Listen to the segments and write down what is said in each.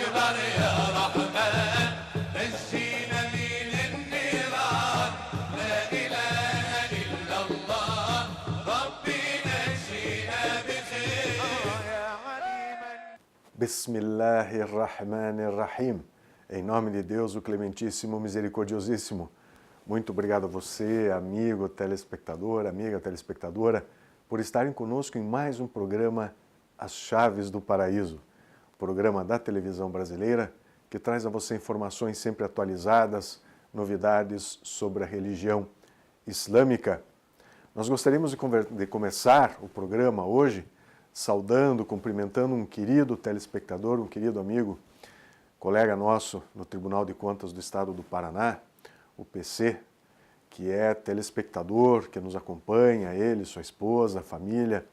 أكبر يا رحمن نجينا من النيران لا إله إلا الله ربي نجينا بخير يا عليما. Bismillahirrahmanirrahim. Em nome de Deus, o Clementíssimo, Misericordiosíssimo. Muito obrigado a você, amigo telespectador, amiga telespectadora, por estarem conosco em mais um programa As Chaves do Paraíso, programa da televisão brasileira que traz a você informações sempre atualizadas, novidades sobre a religião islâmica. Nós gostaríamos de começar o programa hoje saudando, cumprimentando um querido telespectador, um querido amigo, colega nosso no Tribunal de Contas do Estado do Paraná, o PC, que é telespectador, que nos acompanha, ele, sua esposa, família.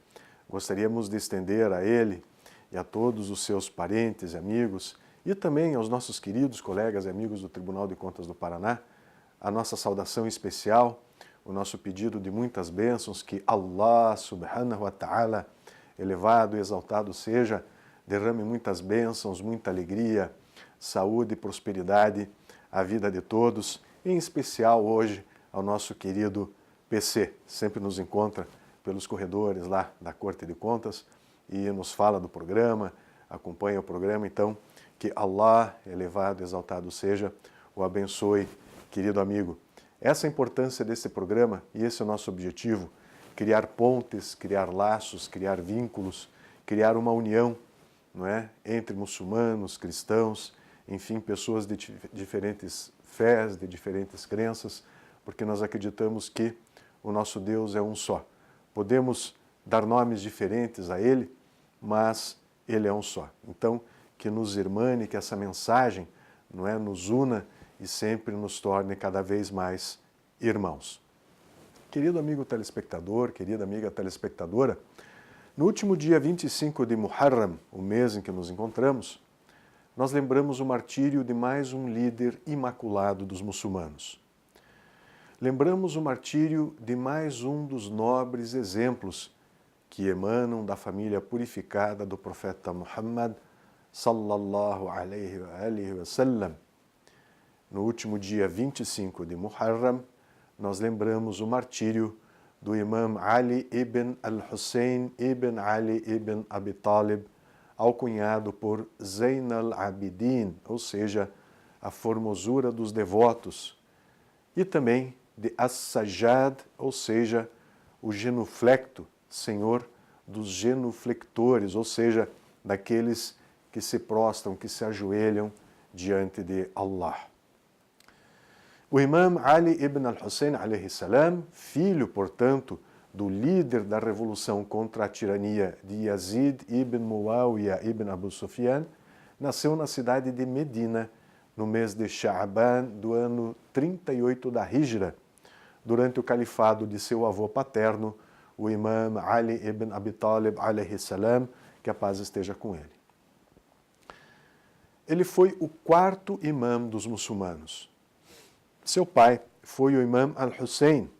Gostaríamos de estender a ele e a todos os seus parentes e amigos, e também aos nossos queridos colegas e amigos do Tribunal de Contas do Paraná, a nossa saudação especial, o nosso pedido de muitas bênçãos, que Allah subhanahu wa ta'ala, elevado e exaltado seja, derrame muitas bênçãos, muita alegria, saúde e prosperidade à vida de todos, em especial hoje ao nosso querido PC, sempre nos encontra pelos corredores lá da Corte de Contas e nos fala do programa, acompanha o programa. Então, que Allah, elevado e exaltado seja, o abençoe, querido amigo. Essa é a importância desse programa e esse é o nosso objetivo, criar pontes, criar laços, criar vínculos, criar uma união, não é? Entre muçulmanos, cristãos, enfim, pessoas de diferentes fés, de diferentes crenças, porque nós acreditamos que o nosso Deus é um só. Podemos dar nomes diferentes a Ele, mas Ele é um só. Então, que nos irmane, que essa mensagem, não é, nos una e sempre nos torne cada vez mais irmãos. Querido amigo telespectador, querida amiga telespectadora, no último dia 25 de Muharram, o mês em que nos encontramos, nós lembramos o martírio de mais um líder imaculado dos muçulmanos. Lembramos o martírio de mais um dos nobres exemplos que emanam da família purificada do profeta Muhammad, sallallahu alaihi wa sallam. No último dia 25 de Muharram, nós lembramos o martírio do imam Ali ibn al-Hussein ibn Ali ibn Abi Talib, alcunhado por Zayn al-Abidin, ou seja, a formosura dos devotos, e também de As-Sajjad, ou seja, o genuflecto, senhor dos genuflectores, ou seja, daqueles que se prostram, que se ajoelham diante de Allah. O imam Ali ibn al-Hussein, alayhi salam, filho, portanto, do líder da revolução contra a tirania de Yazid ibn Muawiyah ibn Abu Sufyan, nasceu na cidade de Medina, no mês de Sha'ban do ano 38 da Hijra, durante o califado de seu avô paterno, o imam Ali ibn Abi Talib, alayhi salam, que a paz esteja com ele. Ele foi o quarto imam dos muçulmanos. Seu pai foi o imam al-Hussein,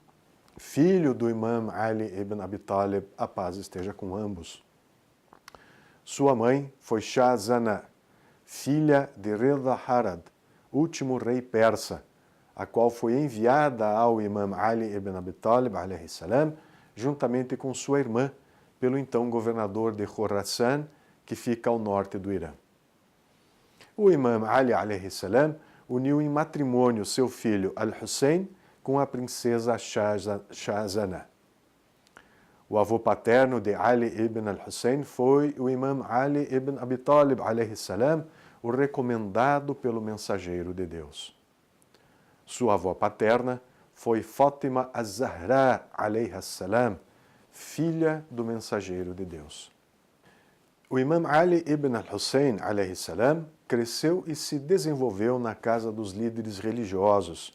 filho do imam Ali ibn Abi Talib, a paz esteja com ambos. Sua mãe foi Shahzana, filha de Rida Harad, último rei persa, a qual foi enviada ao imam Ali ibn Abi Talib, alayhi salam, juntamente com sua irmã, pelo então governador de Khorasan, que fica ao norte do Irã. O imam Ali, alayhi salam, uniu em matrimônio seu filho Al-Hussein com a princesa Shahzana. O avô paterno de Ali ibn al-Hussein foi o imam Ali ibn Abi Talib, alayhi salam, o recomendado pelo mensageiro de Deus. Sua avó paterna foi Fátima az-Zahra, alayha salam, filha do mensageiro de Deus. O imam Ali ibn al-Hussein, alayhi salam, cresceu e se desenvolveu na casa dos líderes religiosos,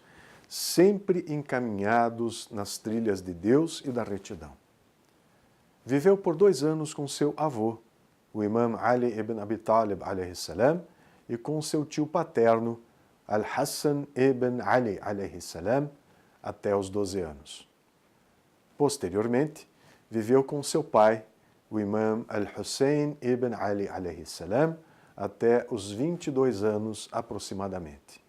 sempre encaminhados nas trilhas de Deus e da retidão. Viveu por 2 anos com seu avô, o imam Ali ibn Abi Talib, alayhi salam, e com seu tio paterno, Al-Hassan ibn Ali, alayhi salam, até os 12 anos. Posteriormente, viveu com seu pai, o imam Al-Hussein ibn Ali, alayhi salam, até os 22 anos aproximadamente.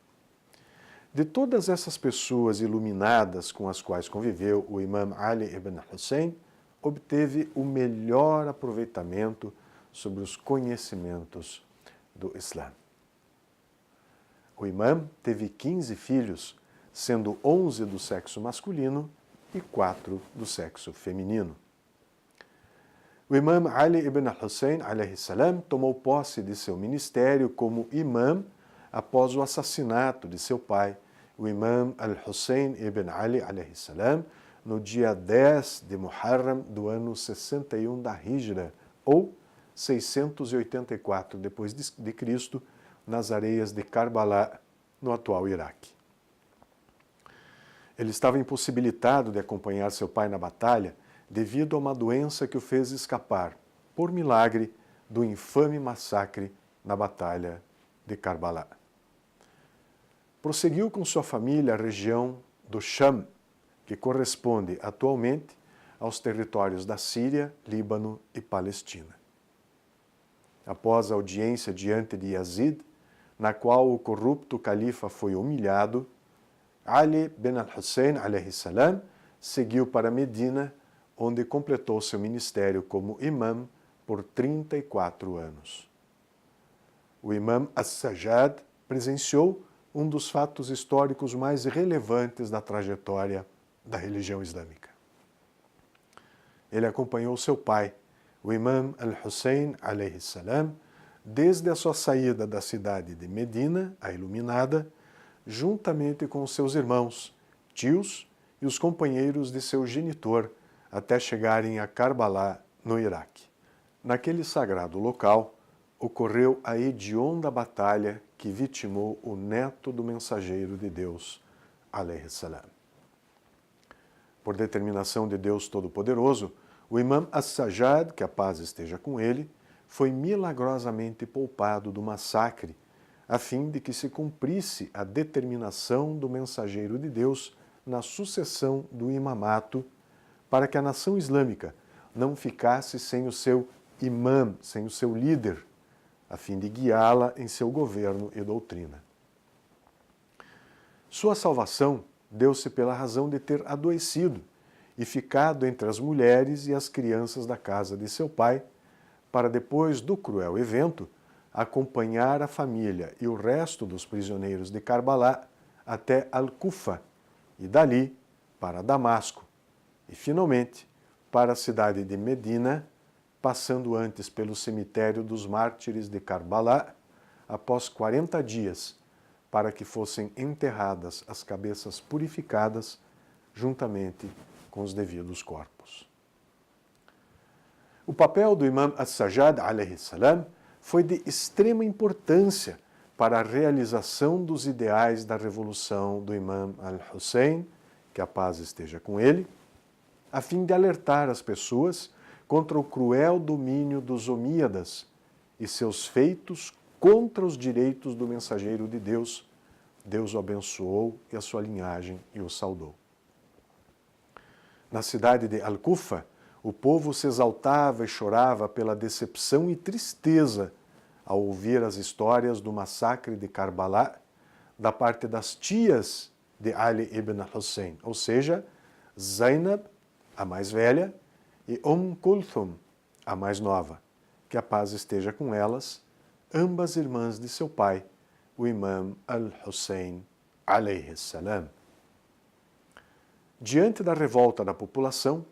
De todas essas pessoas iluminadas com as quais conviveu, o Imam Ali ibn Hussein obteve o melhor aproveitamento sobre os conhecimentos do Islã. O imam teve 15 filhos, sendo 11 do sexo masculino e 4 do sexo feminino. O imam Ali ibn Hussein alayhi salam tomou posse de seu ministério como imam após o assassinato de seu pai, o imam al-Hussein ibn Ali alayhi salam, no dia 10 de Muharram do ano 61 da Hijra, ou 684 depois de Cristo, nas areias de Karbala, no atual Iraque. Ele estava impossibilitado de acompanhar seu pai na batalha devido a uma doença que o fez escapar, por milagre, do infame massacre na batalha de Karbala. Prosseguiu com sua família a região do Sham, que corresponde atualmente aos territórios da Síria, Líbano e Palestina. Após a audiência diante de Yazid, na qual o corrupto califa foi humilhado, Ali bin al-Hussein alayhi salam seguiu para Medina, onde completou seu ministério como imam por 34 anos. O imam As-Sajjad presenciou um dos fatos históricos mais relevantes da trajetória da religião islâmica. Ele acompanhou seu pai, o imam al-Hussein alayhi salam, desde a sua saída da cidade de Medina, a iluminada, juntamente com seus irmãos, tios e os companheiros de seu genitor, até chegarem a Karbala, no Iraque. Naquele sagrado local, ocorreu a hedionda batalha que vitimou o neto do mensageiro de Deus, alayhi salam. Por determinação de Deus Todo-Poderoso, o imam As-Sajjad, que a paz esteja com ele, foi milagrosamente poupado do massacre, a fim de que se cumprisse a determinação do mensageiro de Deus na sucessão do imamato, para que a nação islâmica não ficasse sem o seu imam, sem o seu líder, a fim de guiá-la em seu governo e doutrina. Sua salvação deu-se pela razão de ter adoecido e ficado entre as mulheres e as crianças da casa de seu pai, para depois do cruel evento, acompanhar a família e o resto dos prisioneiros de Karbala até Al-Kufa e dali para Damasco e, finalmente, para a cidade de Medina, passando antes pelo cemitério dos mártires de Karbala, após 40 dias, para que fossem enterradas as cabeças purificadas juntamente com os devidos corpos. O papel do imam As-Sajjad alayhi salam foi de extrema importância para a realização dos ideais da revolução do imam al-Hussein, que a paz esteja com ele, a fim de alertar as pessoas contra o cruel domínio dos omíadas e seus feitos contra os direitos do mensageiro de Deus. Deus o abençoou e a sua linhagem e o saudou. Na cidade de Al-Kufa, o povo se exaltava e chorava pela decepção e tristeza ao ouvir as histórias do massacre de Karbala da parte das tias de Ali ibn Hussein, ou seja, Zainab, a mais velha, e Kulthum, a mais nova, que a paz esteja com elas, ambas irmãs de seu pai, o imam al-Hussein alayhi salam. Diante da revolta da população,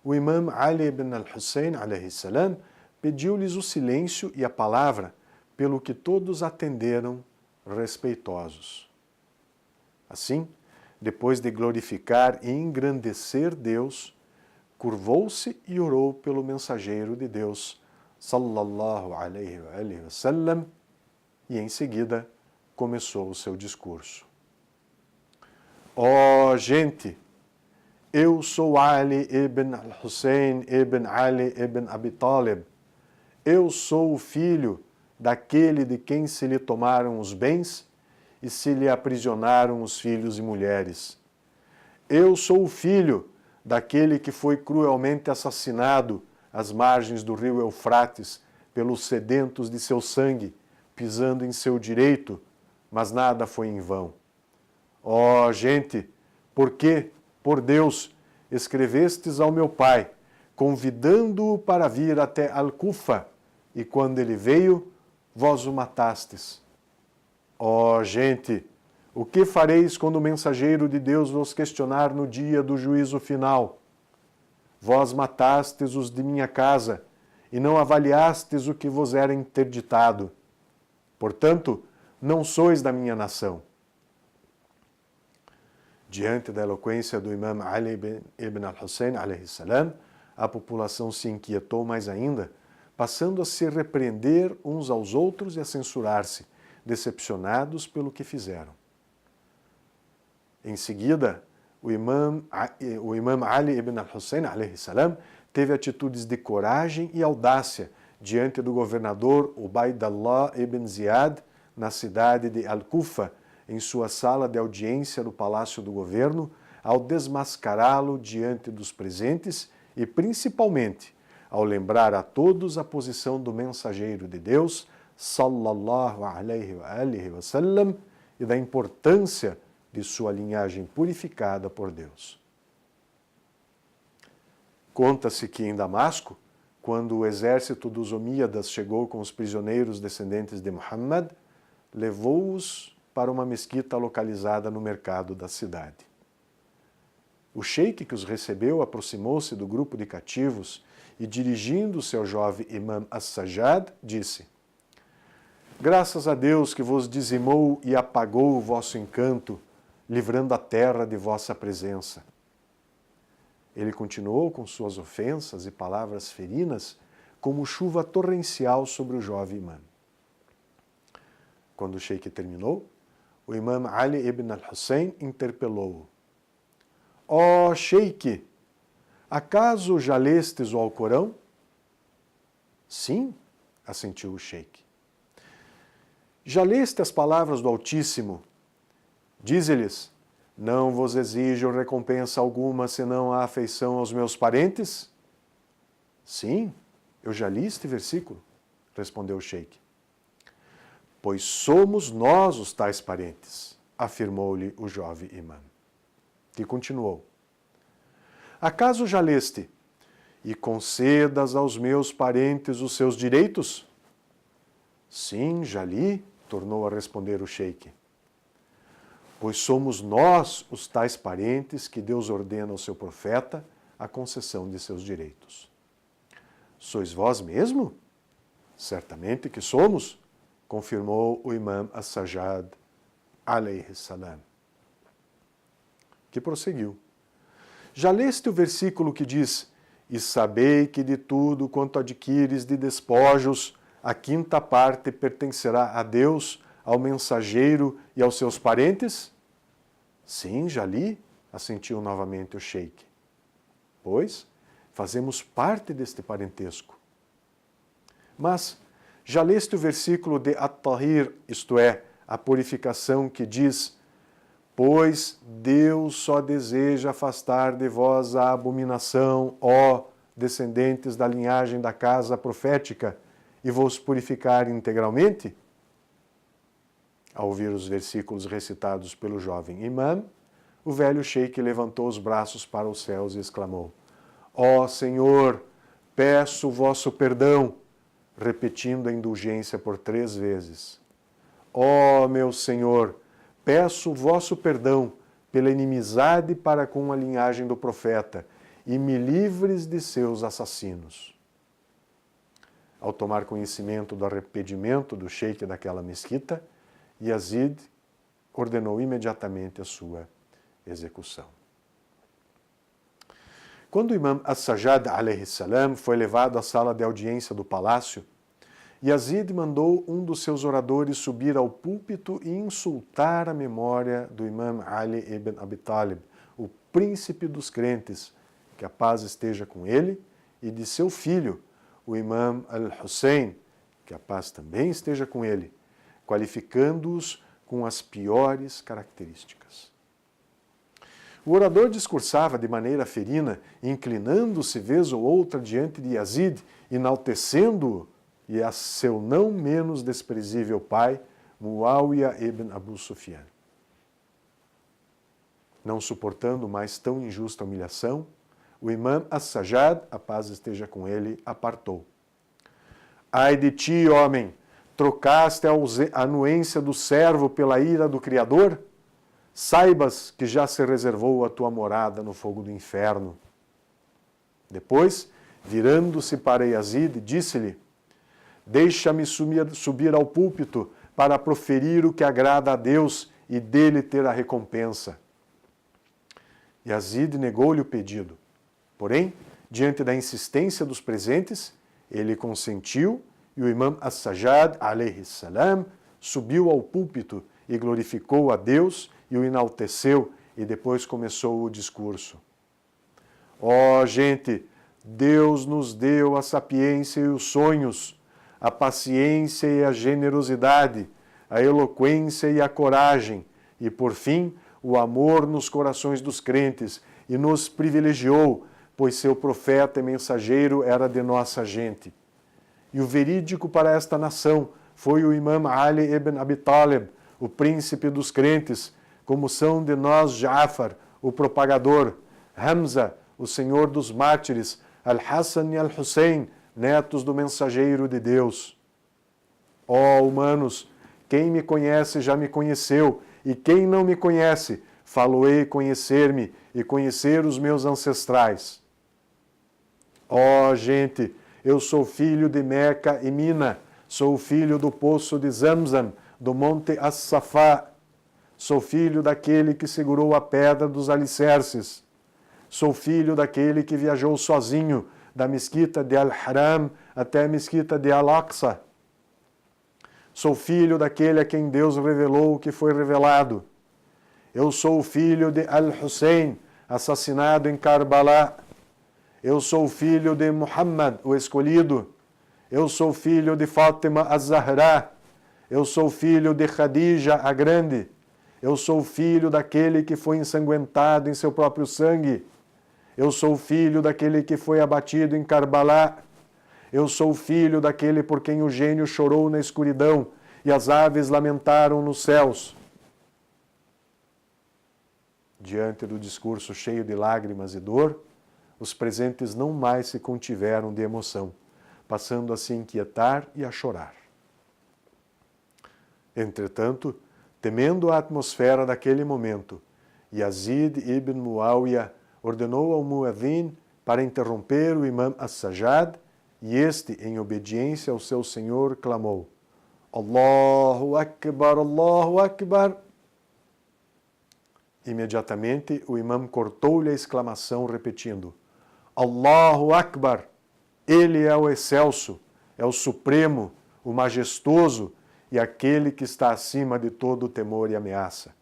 o imam Ali ibn al-Hussein alayhi salam pediu-lhes o silêncio e a palavra, pelo que todos atenderam respeitosos. Assim, depois de glorificar e engrandecer Deus, curvou-se e orou pelo mensageiro de Deus, sallallahu alayhi wa sallam, e em seguida começou o seu discurso. Ó gente, eu sou Ali ibn al-Hussein ibn Ali ibn Abi Talib. Eu sou o filho daquele de quem se lhe tomaram os bens e se lhe aprisionaram os filhos e mulheres. Eu sou o filho daquele que foi cruelmente assassinado às margens do rio Eufrates pelos sedentos de seu sangue, pisando em seu direito, mas nada foi em vão. Ó gente, por que, por Deus, escrevestes ao meu pai, convidando-o para vir até Al-Kufa, e quando ele veio, vós o matastes? Ó gente, o que fareis quando o mensageiro de Deus vos questionar no dia do juízo final? Vós matastes os de minha casa, e não avaliastes o que vos era interditado. Portanto, não sois da minha nação. Diante da eloquência do imam Ali ibn al-Hussein, a população se inquietou mais ainda, passando a se repreender uns aos outros e a censurar-se, decepcionados pelo que fizeram. Em seguida, o imam Ali ibn al-Hussein, teve atitudes de coragem e audácia diante do governador Ubaydallah ibn Ziyad, na cidade de Al-Kufa, em sua sala de audiência no Palácio do Governo, ao desmascará-lo diante dos presentes e, principalmente, ao lembrar a todos a posição do mensageiro de Deus, sallallahu alaihi wa sallam, e da importância de sua linhagem purificada por Deus. Conta-se que em Damasco, quando o exército dos Omíadas chegou com os prisioneiros descendentes de Muhammad, levou-os para uma mesquita localizada no mercado da cidade. O sheik que os recebeu aproximou-se do grupo de cativos e, dirigindo-se ao jovem imam As-Sajjad, disse: Graças a Deus que vos dizimou e apagou o vosso encanto, livrando a terra de vossa presença. Ele continuou com suas ofensas e palavras ferinas como chuva torrencial sobre o jovem imam. Quando o sheik terminou, o imam Ali ibn al-Hussein interpelou-o. Ó sheik, acaso já lestes o Alcorão? Sim, assentiu o sheik. Já leste as palavras do Altíssimo? Dize-lhes, não vos exijo recompensa alguma senão a afeição aos meus parentes? Sim, eu já li este versículo, respondeu o sheik. Pois somos nós os tais parentes, afirmou-lhe o jovem imam. Que continuou. Acaso já leste, e concedas aos meus parentes os seus direitos? Sim, já li, tornou a responder o sheik. Pois somos nós os tais parentes que Deus ordena ao seu profeta a concessão de seus direitos. Sois vós mesmo? Certamente que somos, confirmou o imam As-Sajjad, alayhi salam. Que prosseguiu. Já leste o versículo que diz, e sabei que de tudo quanto adquires de despojos, a quinta parte pertencerá a Deus, ao mensageiro e aos seus parentes? Sim, já li, assentiu novamente o sheik. Pois, fazemos parte deste parentesco. Mas, já leste o versículo de At-Tahir, isto é, a purificação que diz, pois Deus só deseja afastar de vós a abominação, ó descendentes da linhagem da casa profética, e vos purificar integralmente? Ao ouvir os versículos recitados pelo jovem imam, o velho sheik levantou os braços para os céus e exclamou, ó Senhor, peço o vosso perdão, repetindo a indulgência por 3 vezes. Ó meu Senhor, peço o vosso perdão pela inimizade para com a linhagem do profeta e me livres de seus assassinos. Ao tomar conhecimento do arrependimento do sheik daquela mesquita, Yazid ordenou imediatamente a sua execução. Quando o imam As-Sajjad alayhi salam foi levado à sala de audiência do palácio, Yazid mandou um dos seus oradores subir ao púlpito e insultar a memória do imam Ali ibn Abi Talib, o príncipe dos crentes, que a paz esteja com ele, e de seu filho, o imam Al-Hussein, que a paz também esteja com ele, qualificando-os com as piores características. O orador discursava de maneira ferina, inclinando-se vez ou outra diante de Yazid, enaltecendo-o e a seu não menos desprezível pai, Muawiyah ibn Abu Sufyan. Não suportando mais tão injusta humilhação, o imã As-Sajjad, a paz esteja com ele, apartou. Ai de ti, homem, trocaste a anuência do servo pela ira do Criador? Saibas que já se reservou a tua morada no fogo do inferno. Depois, virando-se para Yazid, disse-lhe: deixa-me subir ao púlpito para proferir o que agrada a Deus e dele ter a recompensa. Yazid negou-lhe o pedido. Porém, diante da insistência dos presentes, ele consentiu e o imã As-Sajjad, alayhi salam, subiu ao púlpito e glorificou a Deus e o enalteceu, e depois começou o discurso. Ó gente, Deus nos deu a sapiência e os sonhos, a paciência e a generosidade, a eloquência e a coragem, e por fim, o amor nos corações dos crentes, e nos privilegiou, pois seu profeta e mensageiro era de nossa gente. E o verídico para esta nação foi o imã Ali ibn Abi Talib, o príncipe dos crentes, como são de nós Ja'far, o propagador, Hamza, o senhor dos mártires, Al-Hassan e Al-Hussein, netos do mensageiro de Deus. Ó humanos, quem me conhece já me conheceu, e quem não me conhece, falo-ei conhecer-me e conhecer os meus ancestrais. Ó gente, eu sou filho de Meca e Mina, sou filho do poço de Zamzam, do monte As-Safá, sou filho daquele que segurou a pedra dos alicerces, sou filho daquele que viajou sozinho da mesquita de Al-Haram até a mesquita de Al-Aqsa, sou filho daquele a quem Deus revelou o que foi revelado, eu sou o filho de Al-Hussein, assassinado em Karbala, eu sou filho de Muhammad, o escolhido, eu sou filho de Fátima Az-Zahra, eu sou filho de Khadija, a grande, eu sou filho daquele que foi ensanguentado em seu próprio sangue, eu sou filho daquele que foi abatido em Karbala, eu sou filho daquele por quem o gênio chorou na escuridão e as aves lamentaram nos céus. Diante do discurso cheio de lágrimas e dor, os presentes não mais se contiveram de emoção, passando a se inquietar e a chorar. Entretanto, temendo a atmosfera daquele momento, Yazid ibn Muawiyah ordenou ao muadhin para interromper o imã As-Sajjad, e este, em obediência ao seu senhor, clamou: Allahu Akbar, Allahu Akbar. Imediatamente, o imã cortou-lhe a exclamação, repetindo: Allahu Akbar, ele é o excelso, é o supremo, o majestoso e aquele que está acima de todo temor e ameaça.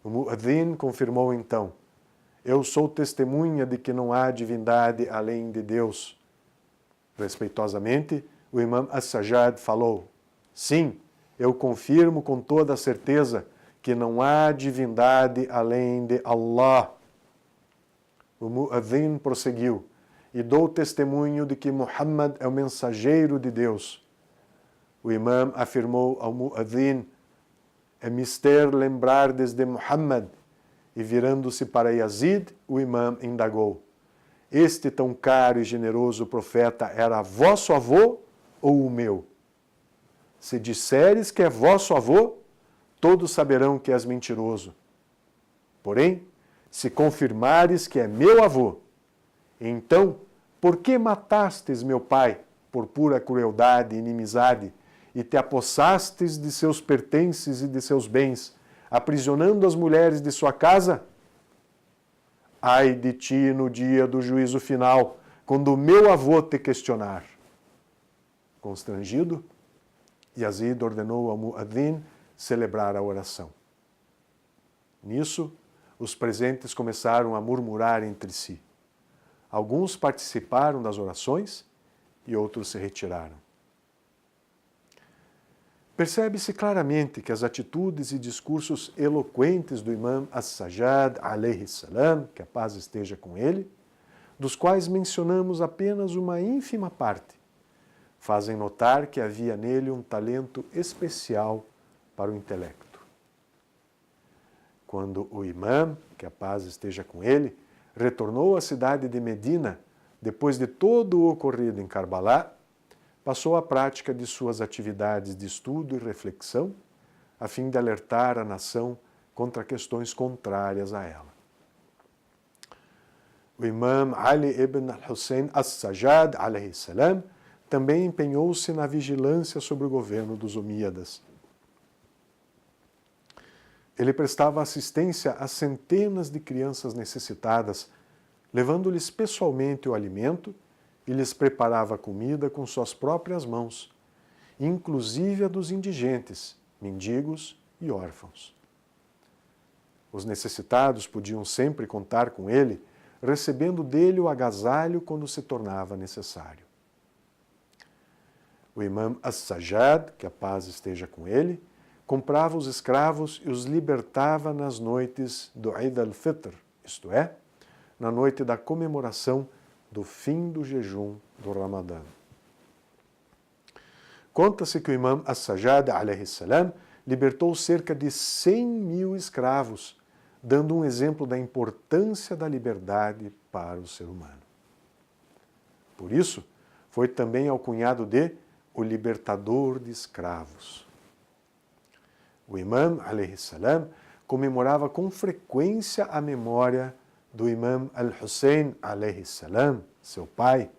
O muadhin confirmou então: eu sou testemunha de que não há divindade além de Deus. Respeitosamente, o imã As-Sajjad falou: sim, eu confirmo com toda certeza que não há divindade além de Allah. O muadhin prosseguiu: e dou testemunho de que Muhammad é o mensageiro de Deus. O imã afirmou ao muadhin: é mister lembrardes de Muhammad. E virando-se para Yazid, o imã indagou: este tão caro e generoso profeta era vosso avô ou o meu? Se disseres que é vosso avô, todos saberão que és mentiroso. Porém, se confirmares que é meu avô, então, por que matastes meu pai por pura crueldade e inimizade e te apossastes de seus pertences e de seus bens, aprisionando as mulheres de sua casa? Ai de ti no dia do juízo final, quando o meu avô te questionar. Constrangido, Yazid ordenou ao muadhin celebrar a oração. Nisso, os presentes começaram a murmurar entre si. Alguns participaram das orações e outros se retiraram. Percebe-se claramente que as atitudes e discursos eloquentes do imã As-Sajjad, alayhi salam, que a paz esteja com ele, dos quais mencionamos apenas uma ínfima parte, fazem notar que havia nele um talento especial para o intelecto. Quando o imã, que a paz esteja com ele, retornou à cidade de Medina, depois de todo o ocorrido em Karbala, passou à prática de suas atividades de estudo e reflexão, a fim de alertar a nação contra questões contrárias a ela. O imã Ali ibn al-Hussein as-Sajjad, alayhi salam, também empenhou-se na vigilância sobre o governo dos Omíadas. Ele prestava assistência a centenas de crianças necessitadas, levando-lhes pessoalmente o alimento e lhes preparava comida com suas próprias mãos, inclusive a dos indigentes, mendigos e órfãos. Os necessitados podiam sempre contar com ele, recebendo dele o agasalho quando se tornava necessário. O imã as-Sajjad, que a paz esteja com ele, comprava os escravos e os libertava nas noites do Eid al-Fitr, isto é, na noite da comemoração do fim do jejum do Ramadã. Conta-se que o imã as-Sajjad, alayhi salam, libertou cerca de 100.000 escravos, dando um exemplo da importância da liberdade para o ser humano. Por isso, foi também alcunhado de o libertador de escravos. O imã, alayhi salam, comemorava com frequência a memória do imã al-Hussein, alayhi salam, seu pai,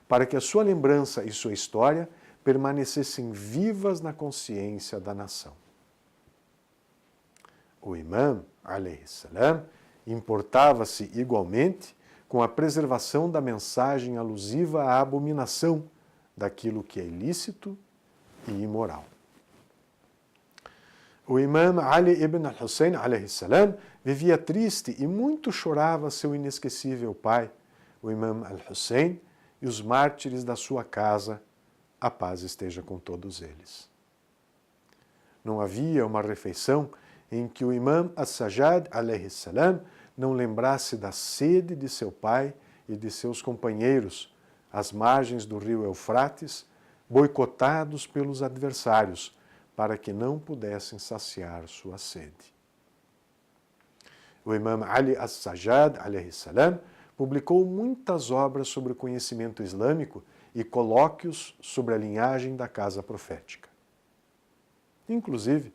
para que a sua lembrança e sua história permanecessem vivas na consciência da nação. O imã, alayhi salam, importava-se igualmente com a preservação da mensagem alusiva à abominação daquilo que é ilícito e imoral. O imã Ali ibn al-Hussein, alayhi salam, vivia triste e muito chorava seu inesquecível pai, o imã al-Hussein, e os mártires da sua casa, a paz esteja com todos eles. Não havia uma refeição em que o imã as-Sajjad, alayhi salam, não lembrasse da sede de seu pai e de seus companheiros, às margens do rio Eufrates, boicotados pelos adversários, para que não pudessem saciar sua sede. O imã Ali as-Sajjad, alayhi salam, publicou muitas obras sobre o conhecimento islâmico e colóquios sobre a linhagem da casa profética. Inclusive,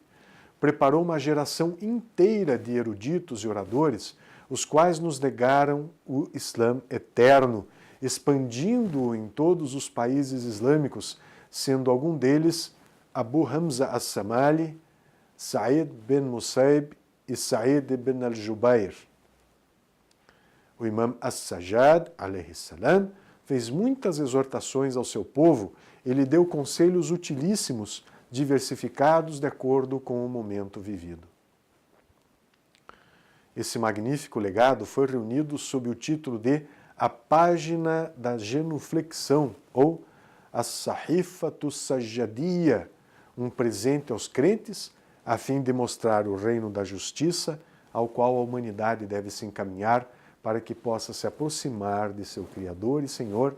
preparou uma geração inteira de eruditos e oradores, os quais nos legaram o Islã eterno, expandindo-o em todos os países islâmicos, sendo algum deles Abu Hamza as-Samali, Sa'id bin Musaib e Sa'id ibn al-Jubair. O imã as-Sajjad, alayhi salam, fez muitas exortações ao seu povo e lhe deu conselhos utilíssimos, diversificados de acordo com o momento vivido. Esse magnífico legado foi reunido sob o título de A Página da Genuflexão, ou As-Sahifatu Sajjadiyya, um presente aos crentes, a fim de mostrar o reino da justiça ao qual a humanidade deve se encaminhar para que possa se aproximar de seu Criador e Senhor,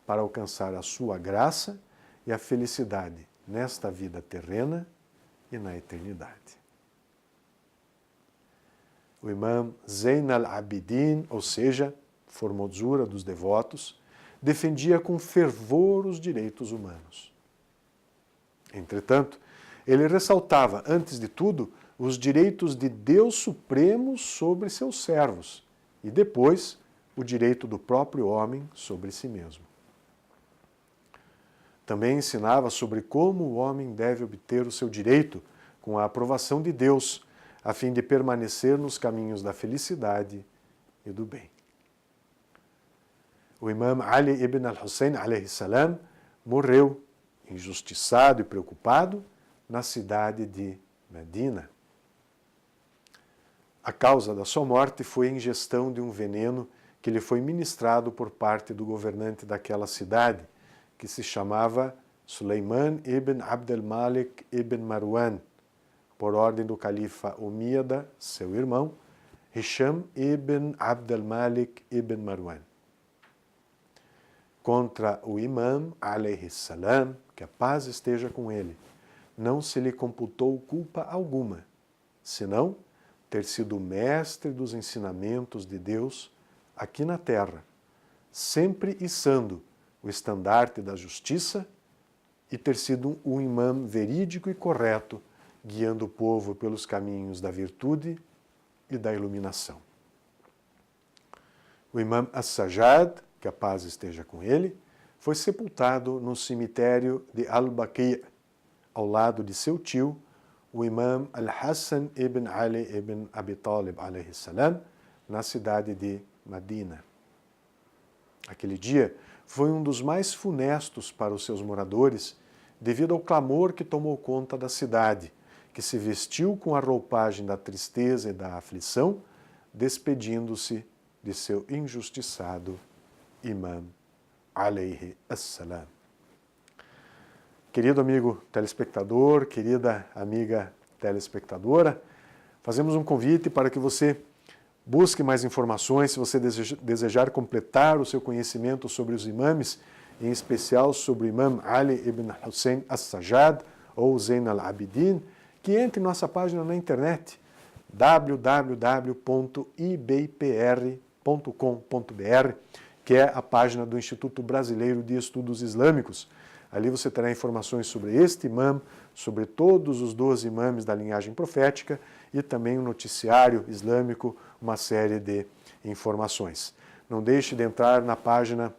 para alcançar a sua graça e a felicidade nesta vida terrena e na eternidade. O imã Zayn al-Abidin, ou seja, formosura dos devotos, defendia com fervor os direitos humanos. Entretanto, ele ressaltava, antes de tudo, os direitos de Deus Supremo sobre seus servos e depois o direito do próprio homem sobre si mesmo. Também ensinava sobre como o homem deve obter o seu direito com a aprovação de Deus, a fim de permanecer nos caminhos da felicidade e do bem. O imã Ali ibn al-Hussein, alayhi salam, morreu, injustiçado e preocupado, na cidade de Medina. A causa da sua morte foi a ingestão de um veneno que lhe foi ministrado por parte do governante daquela cidade, que se chamava Suleiman ibn Abd al-Malik ibn Marwan, por ordem do califa Omíada, seu irmão, Hisham ibn Abd al-Malik ibn Marwan. Contra o imam, alayhi salam, que a paz esteja com ele, não se lhe computou culpa alguma, senão ter sido mestre dos ensinamentos de Deus aqui na terra, sempre içando o estandarte da justiça e ter sido um imam verídico e correto, guiando o povo pelos caminhos da virtude e da iluminação. O imam As-Sajjad, que a paz esteja com ele, foi sepultado no cemitério de Al-Baqi', ao lado de seu tio, o imam Al-Hassan ibn Ali ibn Abi Talib, alayhi salam, na cidade de Madina. Aquele dia foi um dos mais funestos para os seus moradores, devido ao clamor que tomou conta da cidade, que se vestiu com a roupagem da tristeza e da aflição, despedindo-se de seu injustiçado imam, alayhi assalam. Querido amigo telespectador, querida amiga telespectadora, fazemos um convite para que você busque mais informações, se você desejar completar o seu conhecimento sobre os imames, em especial sobre o imam Ali ibn Hussein As-Sajjad ou Zain al-Abidin, que entre em nossa página na internet www.ibpr.com.br, que é a página do Instituto Brasileiro de Estudos Islâmicos. Ali você terá informações sobre este imam, sobre todos os 12 imames da linhagem profética e também um noticiário islâmico, uma série de informações. Não deixe de entrar na página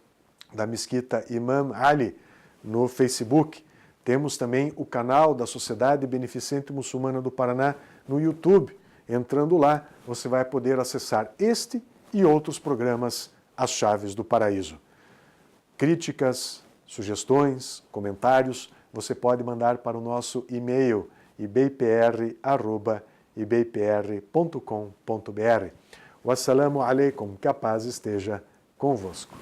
da Mesquita Imam Ali no Facebook. Temos também o canal da Sociedade Beneficente Muçulmana do Paraná no YouTube. Entrando lá, você vai poder acessar este e outros programas As Chaves do Paraíso. Críticas, sugestões, comentários, você pode mandar para o nosso e-mail ibpr@ibpr.com.br. Wassalamu alaikum, que a paz esteja convosco.